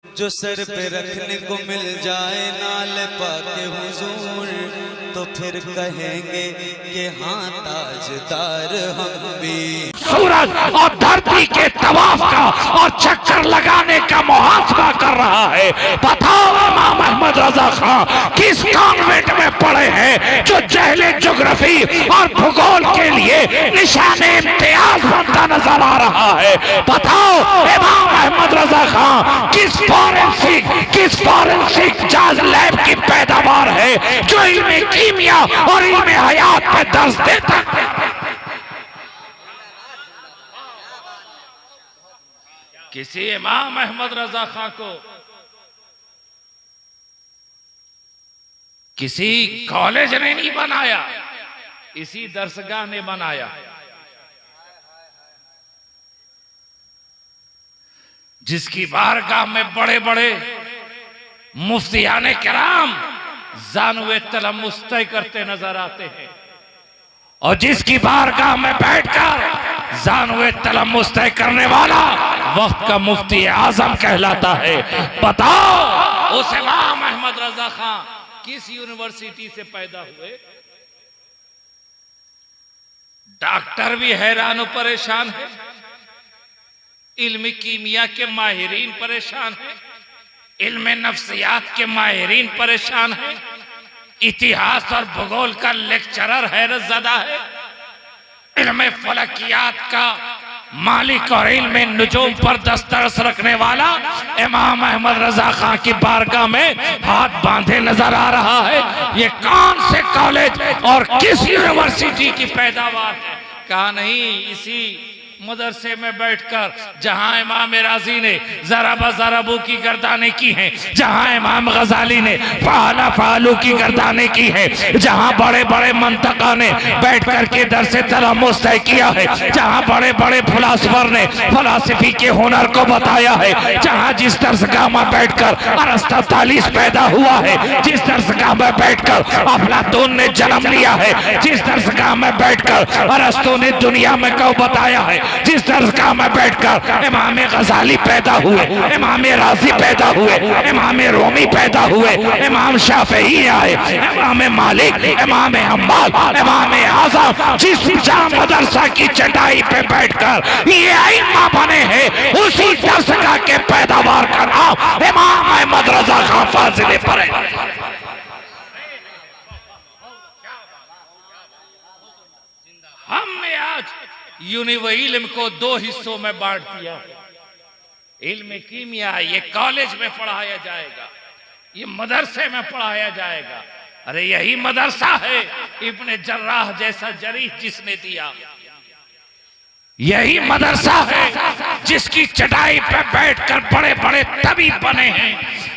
जो सर पे रखने को मिल जाए नाल पाके हुजूर, तो फिर कहेंगे कि हाँ ताजदार हम भी। सूरज और धरती के तवाफ का और चक्कर लगाने का मुहासबा कर रहा है। बताओ इमाम अहमद रजा खां किस कॉन्वेंट में पढ़े हैं जो जहले ज्योग्राफी और भूगोल के लिए निशाने इम्तियाज बनता नजर आ रहा है। बताओ इमाम अहमद रजा खां किस फॉरेंसिक जाज लैब की पैदावार है जो इल्मे कीमिया और इल्मे हयात पे दर्ज देता है। किसी इमाम अहमद रजा खां को किसी कॉलेज ने नहीं बनाया, इसी दरसगाह ने बनाया। जिसकी बारगाह में बड़े बड़े मुफ्तियाने किराम जानुए तलम्मुस तय करते नजर आते हैं, और जिसकी बारगाह में बैठकर जानुए तलम्मुस तय करने वाला वक्त का मुफ्ती आजम कहलाता है। बताओ उस इमाम अहमद रजा खां किस यूनिवर्सिटी से पैदा हुए? डॉक्टर भी हैरान और परेशान है, इल्म कीमिया के माहिरीन परेशान है, इल्म नफ्सियात के माहिरीन परेशान है, इतिहास और भूगोल का लेक्चरर हैरत ज़दा है, इल्म फलकियात का मालिक और इल्म नुजूम पर दस्तरस रखने वाला इमाम अहमद रजा खां की बारगाह में हाथ बांधे नजर आ रहा है। ये कौन से कॉलेज और किस यूनिवर्सिटी की पैदावार है? कहा नहीं, इसी मदरसे में बैठकर जहां इमाम राजी ने जरा बजरबू की गर्दाने की हैं, जहां इमाम गजाली ने फाला फालू की गर्दाने की है, जहां बड़े बड़े मंतका ने बैठ करके दरसे तलम्मुस तय किया है, जहां बड़े बड़े फिलासफर ने फिलासफी के हुनर को बताया है, जहां जिस दरसगाह में बैठकर अरस्ततालिस पैदा हुआ है, जिस दरसगाह में बैठकर अफलातून ने जन्म लिया है, जिस दरसगाह में बैठकर अरस्तु ने दुनिया में को बताया है, जिस दरसगाह में बैठकर इमाम गजाली पैदा हुए, इमाम राजी पैदा हुए, इमाम रोमी पैदा हुए, इमाम शाफई आए, इमाम मालिक, इमाम हम्बल, इमाम आज़म, जिस मदरसा की चटाई पे बैठकर ये आइम्मा बने हैं, उसी दरसगाह के पैदावार का नाम इमाम अहमद रजा खां फाजिल पड़े। हमने आज इल्म को दो हिस्सों में बांट दिया। इल्म कीमिया ये कॉलेज में पढ़ाया जाएगा, ये मदरसे में पढ़ाया जाएगा। अरे यही मदरसा है इब्ने जर्राह जैसा जरीह जिसने दिया, यही मदरसा है जिसकी चटाई पे बैठकर बड़े बड़े तबीब बने हैं,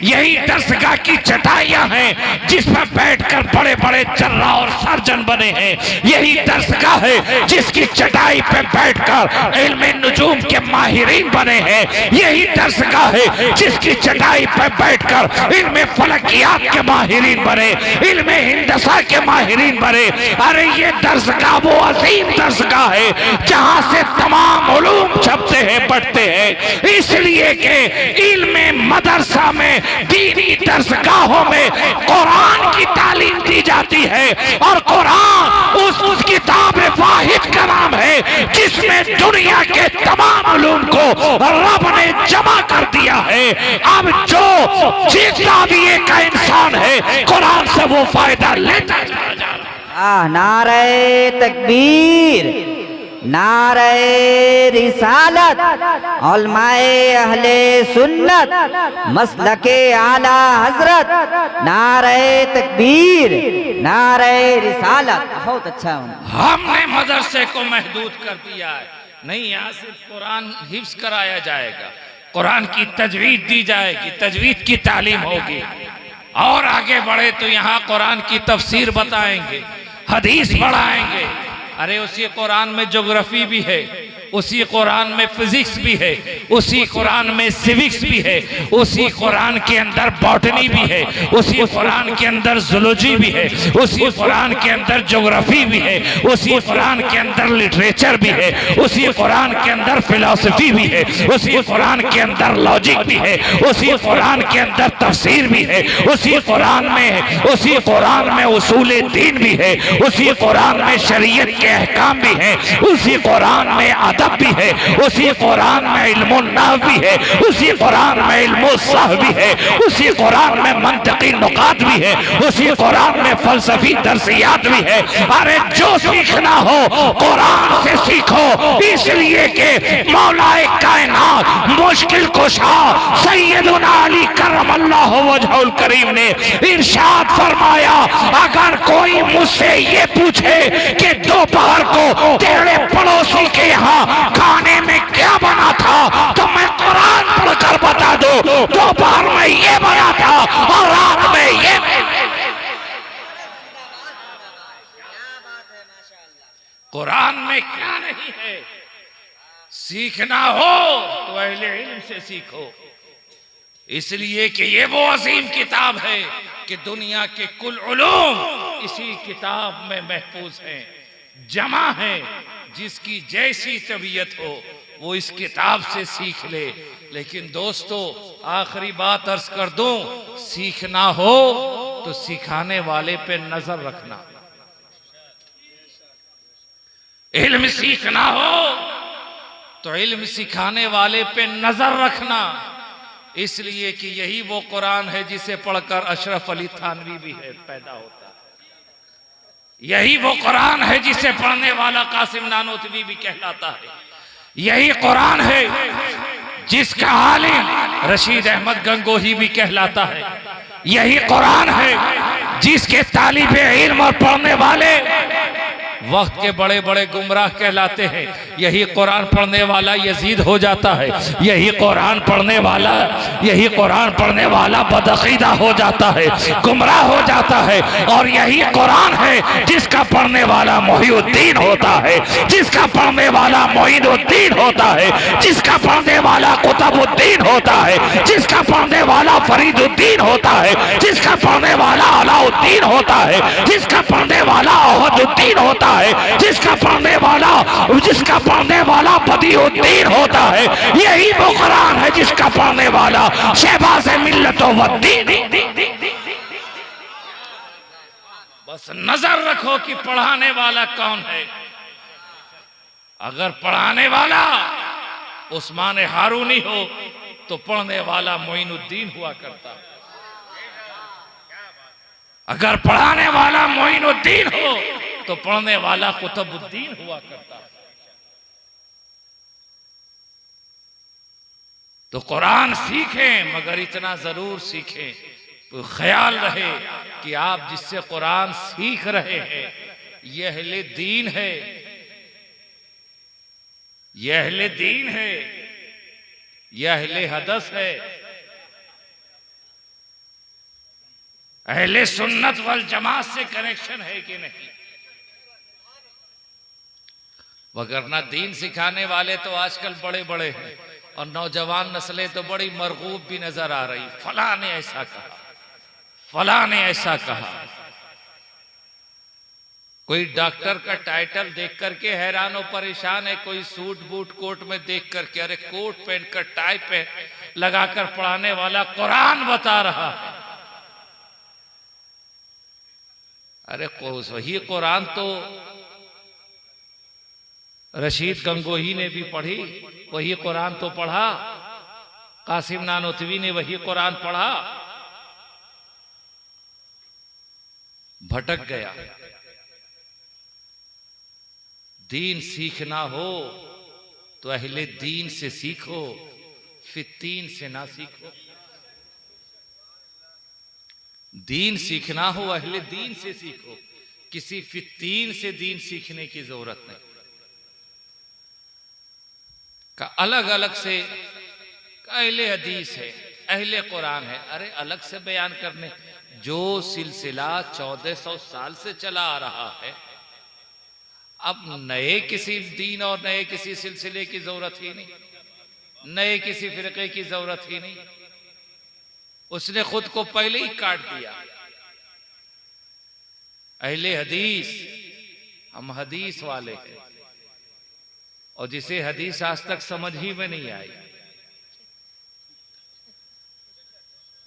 यही दरसगाह की चटाइयां हैं जिस पर बैठकर बड़े बड़े जर्रा और सर्जन बने हैं, यही दरसगाह है जिसकी चटाई पे बैठकर इल्म नुजूम के माहिरीन बने हैं, यही दरसगाह है जिसकी चटाई पे बैठकर इल्म फलकियात के माहिरीन बने, इल्म हिंदसा के माहिरीन बने। अरे ये दरसगाह वो अजीम दरसगाह है जहां से तमाम उलूम छपते हैं, पढ़ते हैं, इसलिए कि इल्म मदरसा में दीनी दरसगाहों में कुरान की तालीम दी जाती है, और कुरान उस किताब वाहिद का नाम है जिसमें दुनिया के तमाम उलूम को रब ने जमा कर दिया है। अब जो जितना भी एक इंसान है कुरान से वो फायदा लेता चला जा रहा है। नारे तकबीर, नारे रिसालत, उलमाए अहले सुन्नत, मसलके आला हजरत, नारे तकबीर, नारे रिसालत। बहुत अच्छा। हमने मदरसे को महदूद कर दिया है, नहीं यहाँ सिर्फ कुरान हिफ्ज कराया जाएगा, कुरान की तजवीद दी जाएगी, तजवीद की तालीम होगी, और आगे बढ़े तो यहाँ कुरान की तफसीर बताएंगे, हदीस पढ़ाएंगे। अरे उसी कुरान में ज्योग्राफी भी है, उसी कुरान में फिजिक्स भी है, उसी कुरान में सिविक्स भी है, उसी कुरान के अंदर बॉटनी भी है, उसी कुरान के अंदर जूलॉजी भी है, उसी कुरान के अंदर ज्योग्राफी भी है, उसी कुरान के अंदर लिटरेचर भी है, उसी कुरान के अंदर फिलॉसफी भी है, उसी कुरान के अंदर लॉजिक भी है, उसी कुरान के अंदर तफसीर भी है, उसी कुरान में उसूल दीन भी है, उसी कुरान में शरीयत के अहकाम भी है, उसी कुरान में अदब भी है, उसी कुरान में इल्मुन नहव भी है, उसी कुरान में इल्मुल सह भी है, उसी कुरान में मंतकी नुकात भी है, उसी कुरान में फलसफी दर्सियात भी है। अरे जो सीखना हो कुरान से सीखो, इसलिए कि मौलाए कायनात मुश्किल कुशा सैयदुना अली करमल्लाहु वजहुल करीम ने इरशाद फरमाया, अगर कोई मुझसे ये पूछे कि दोपहर को तेरे पड़ोसी के यहाँ खाने में क्या बना था, तो मैं कुरान पढ़कर बता दूं दोपहर में ये बना था और रात में ये। कुरान में क्या नहीं है। सीखना हो तो अहले इल्म से सीखो, इसलिए कि ये वो अजीम किताब है कि दुनिया के कुल उलूम इसी किताब में महफूज हैं, जमा है। जिसकी जैसी तबीयत हो वो इस किताब से सीख ले। लेकिन दोस्तों, आखिरी बात अर्ज कर दूं, सीखना हो तो सिखाने वाले पे नजर रखना। इल्म सीखना हो तो इल्म सिखाने वाले पे नजर रखना, इसलिए कि यही वो कुरान है जिसे पढ़कर अशरफ अली थानवी भी है पैदा होता है। यही वो कुरान है जिसे पढ़ने वाला कासिम नानोतवी भी कहलाता है। यही कुरान है जिसका आलिम रशीद अहमद गंगोही भी कहलाता है। यही कुरान है जिसके तालिबे इल्म और पढ़ने वाले वक्त के बड़े बड़े गुमराह कहलाते हैं। यही कुरान पढ़ने वाला यजीद हो जाता है। यही कुरान पढ़ने वाला बदअकीदा हो जाता है, गुमराह हो जाता है। और यही कुरान है जिसका पढ़ने वाला मोहिउद्दीन होता है, जिसका पढ़ने वाला मोइनुद्दीन होता है, जिसका पढ़ने वाला कुतुबुद्दीन होता है, जिसका पढ़ने वाला फरीदुद्दीन होता है, जिसका पढ़ने वाला अलाउद्दीन होता है, जिसका पढ़ने वाला अहदुद्दीन होता है, जिसका पढ़ने वाला बदीउद्दीन होता है। यही वो कुरान है जिसका पढ़ने वाला शहबाज मिल्लत वद्दीन। बस नजर रखो कि पढ़ाने वाला कौन है। अगर पढ़ाने वाला उस्मान हारूनी हो तो पढ़ने वाला मोइनुद्दीन हुआ करता। अगर पढ़ाने वाला मोइनुद्दीन हो तो पढ़ने वाला कुतुबुद्दीन हुआ करता। तो कुरान सीखें, मगर इतना जरूर सीखें तो ख्याल रहे कि आप जिससे कुरान सीख रहे हैं यह अहले दीन है, यह अहले दीन है, यह अहले हदस है, अहले सुन्नत वल जमात से कनेक्शन है कि नहीं। वगरना दीन सिखाने वाले तो आजकल बड़े बड़े हैं और नौजवान नस्लें तो बड़ी मरगूब भी नजर आ रही। फलां ने ऐसा कहा, फलां ने ऐसा कहा। कोई डॉक्टर का टाइटल देख करके हैरान और परेशान है, कोई सूट बूट कोट में देख करके, अरे कोट पहनकर टाई पे लगाकर पढ़ाने वाला कुरान बता रहा है। अरे वही कुरान तो रशीद गंगोही ने भी पढ़ी, वही कुरान तो पढ़ा, कासिम नानोतवी ने वही कुरान पढ़ा, भटक गया। दीन सीखना हो तो अहले दीन से सीखो, फित्तीन से ना सीखो। दीन सीखना हो अहले दीन से सीखो, किसी फित्तीन से दीन सीखने की जरूरत नहीं। का अलग अलग से अहले हदीस है, अहले कुरान है, अरे अलग से बयान करने। जो सिलसिला 1400 साल से चला आ रहा है, अब नए किसी दीन और नए किसी सिलसिले की जरूरत ही नहीं, नए किसी फिरके की जरूरत ही नहीं। उसने खुद को पहले ही काट दिया। अहले हदीस, हम हदीस वाले हैं, और जिसे हदीस आज तक समझ ही में नहीं आई,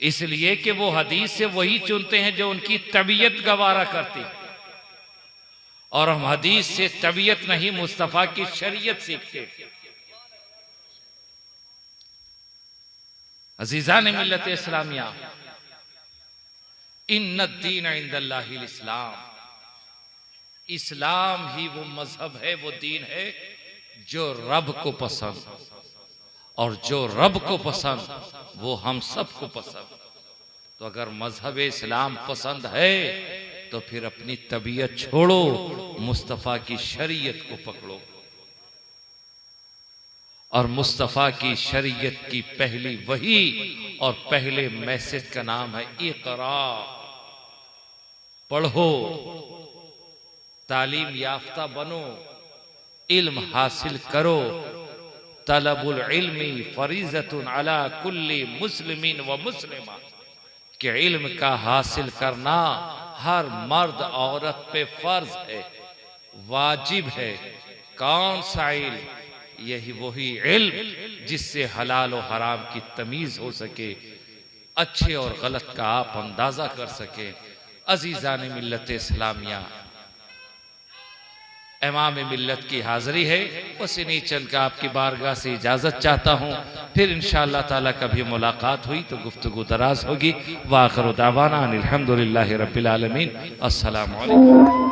इसलिए कि वो हदीस से वही चुनते हैं जो उनकी तबीयत गवारा करती है, और हम हदीस से तबीयत नहीं मुस्तफा की शरीयत सीखते। अजीजान मिल्लत इस्लामिया, इन्नद दीन इंदल्लाहिल इस्लाम, इस्लाम ही वो मजहब है, वो दीन है जो रब को पसंद, और जो रब को पसंद वो हम सबको पसंद। तो अगर मजहब इस्लाम पसंद है तो फिर अपनी तबीयत छोड़ो, मुस्तफा की शरीयत को पकड़ो। और मुस्तफा की शरीयत की पहली वही और पहले मैसेज का नाम है इक़रा, पढ़ो, तालीम याफ्ता बनो, इल्म हासिल करो। तलबुल इल्मी फरीज़तुन अला कुल्ली मुस्लिमीन व मुस्लिमा, कि इल्म का हासिल करना हर मर्द औरत पे फर्ज है, वाजिब है। कौन सा इल्म? यही वही इल्म जिससे हलाल और हराम की तमीज हो सके, अच्छे और गलत का आप अंदाजा कर सके। अजीजान मिल्लत इस्लामिया, इमाम मिल्लत की हाजिरी है, बस इन्हीं चंद का आपकी बारगाह से इजाजत चाहता हूँ। फिर इंशाअल्लाह ताला कभी मुलाकात हुई तो गुफ्तगू दराज होगी। व आखिर दावाना अनिल हम्दुलिल्लाहि रब्बिल आलमीन। अस्सलामु अलैकुम।